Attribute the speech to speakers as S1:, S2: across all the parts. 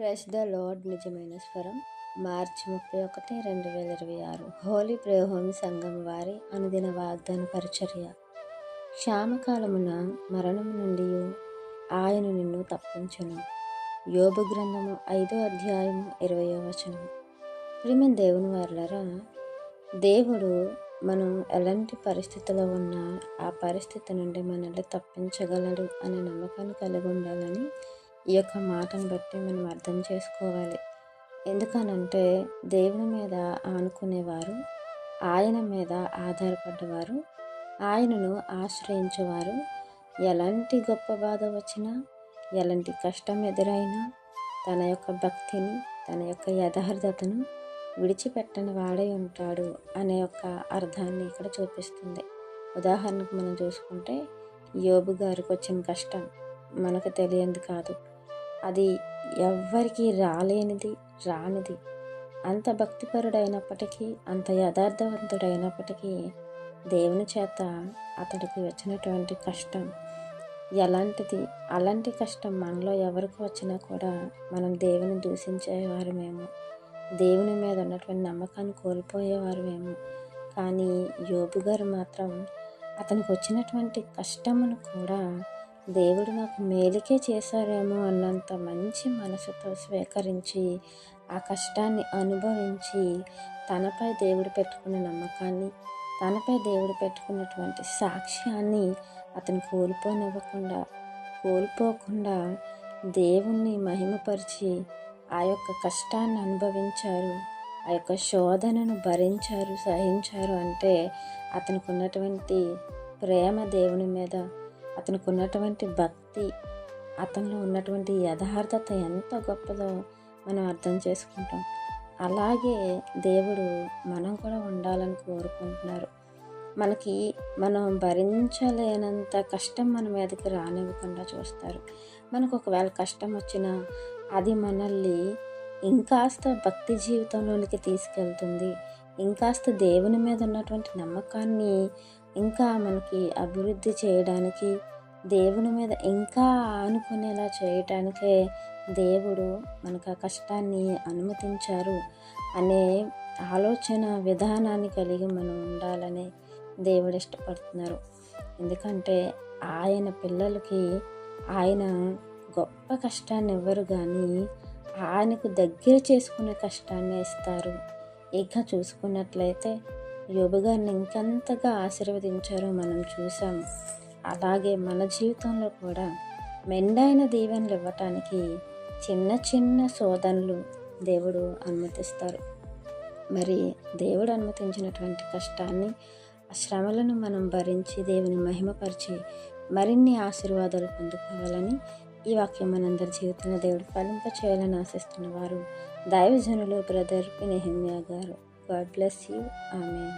S1: Press the lord నిజమైన స్వరం మార్చి 31, 2026 Holi prayer home సంఘం వారి అనుదిన వాగ్దాన పరిచర్య. క్షామకాలమున మరణము నుండి ఆయన నిన్ను తప్పించును. యోబు గ్రంథము 5వ అధ్యాయము 20వ వచనం. ప్రియమైన దేవుని వారలారా, దేవుడు మనం ఎలాంటి పరిస్థితిలో ఉన్నా ఆ పరిస్థితి నుండి మనల్ని తప్పించగలడు అనే నమ్మకాన్ని కలిగి ఉండాలని ఈ యొక్క మాటను బట్టి మనం అర్థం చేసుకోవాలి. ఎందుకనంటే దేవుని మీద ఆనుకునేవారు, ఆయన మీద ఆధారపడ్డవారు, ఆయనను ఆశ్రయించేవారు ఎలాంటి గొప్ప బాధ వచ్చినా, ఎలాంటి కష్టం ఎదురైనా తన యొక్క భక్తిని, తన యొక్క యథార్థతను విడిచిపెట్టని వాడై ఉంటాడు అనే యొక్క అర్థాన్ని ఇక్కడ చూపిస్తుంది. ఉదాహరణకు మనం చూసుకుంటే యోబు గారికి వచ్చిన కష్టం మనకు తెలియంది కాదు. అది ఎవ్వరికి రానిది. అంత భక్తిపరుడైనప్పటికీ, అంత యథార్థవంతుడైనప్పటికీ దేవుని చేత అతడికి వచ్చినటువంటి కష్టం ఎలాంటిది, అలాంటి కష్టం మనలో ఎవరికి వచ్చినా కూడా మనం దేవుని దూషించేవారమేమో, దేవుని మీద ఉన్నటువంటి నమ్మకాన్ని కోల్పోయేవారమేమో. కానీ యోబు గారు మాత్రం అతనికి వచ్చినటువంటి కష్టమును కూడా దేవుడు నాకు మేలుకే చేశారేమో అన్నంత మంచి మనసుతో స్వీకరించి ఆ కష్టాన్ని అనుభవించి తనపై దేవుడు పెట్టుకున్న నమ్మకాన్ని, తనపై దేవుడు పెట్టుకున్నటువంటి సాక్ష్యాన్ని అతను కోల్పోకుండా దేవుణ్ణి మహిమపరిచి ఆ యొక్క కష్టాన్ని అనుభవించారు, ఆ యొక్క శోధనను భరించారు, సహించారు. అంటే అతనికి ఉన్నటువంటి ప్రేమ దేవుని మీద, అతనికి ఉన్నటువంటి భక్తి, అతనిలో ఉన్నటువంటి యథార్థత ఎంత గొప్పదో మనం అర్థం చేసుకుంటాం. అలాగే దేవుడు మనం కూడా ఉండాలని కోరుకుంటున్నారు. మనం భరించలేనంత కష్టం మన మీదకి రానివ్వకుండా చూస్తారు. మనకు ఒకవేళ కష్టం వచ్చినా అది మనల్ని ఇంకాస్త భక్తి జీవితంలోనికి తీసుకెళ్తుంది. ఇంకాస్త దేవుని మీద ఉన్నటువంటి నమ్మకాన్ని ఇంకా మనకి అభివృద్ధి చేయడానికి, దేవుని మీద ఇంకా ఆనుకునేలా చేయటానికే దేవుడు మనకు ఆ కష్టాన్ని అనుమతించారు అనే ఆలోచన విధానాన్ని కలిగి మనం ఉండాలని దేవుడు ఇష్టపడుతున్నారు. ఎందుకంటే ఆయన పిల్లలకి ఆయన గొప్ప కష్టాన్ని ఇవ్వరు, కానీ ఆయనకు దగ్గర చేసుకునే కష్టాన్ని ఇస్తారు. ఇక చూసుకున్నట్లయితే యోబు గారిని ఇంకెంతగా ఆశీర్వదించారో మనం చూసాము. అలాగే మన జీవితంలో కూడా మెండైన దీవెనలు ఇవ్వటానికి చిన్న చిన్న శోధనలు దేవుడు అనుమతిస్తారు. మరి దేవుడు అనుమతించినటువంటి కష్టాన్ని, ఆ శ్రమలను మనం భరించి దేవుని మహిమపరిచి మరిన్ని ఆశీర్వాదాలు పొందుకోవాలని ఈ వాక్యం మనందరి జీవితంలో దేవుడు ఫలింప చేయాలని ఆశిస్తున్న వారు దైవజనులు బ్రదర్ నెహెమ్యా గారు. God bless you. Amen.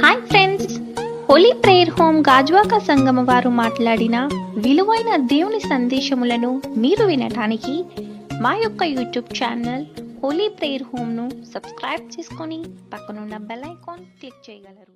S2: Hi friends, Holi prayer home Gajuwaka సంఘం వారు మాట్లాడిన విలువైన దేవుని సందేశములను మీరు వినటానికి మా యొక్క యూట్యూబ్ ఛానల్ హోలీ ప్రేయర్ హోమ్ను సబ్స్క్రైబ్ చేసుకొని పక్కనున్న బెల్ ఐకాన్ క్లిక్ చేయగలరు.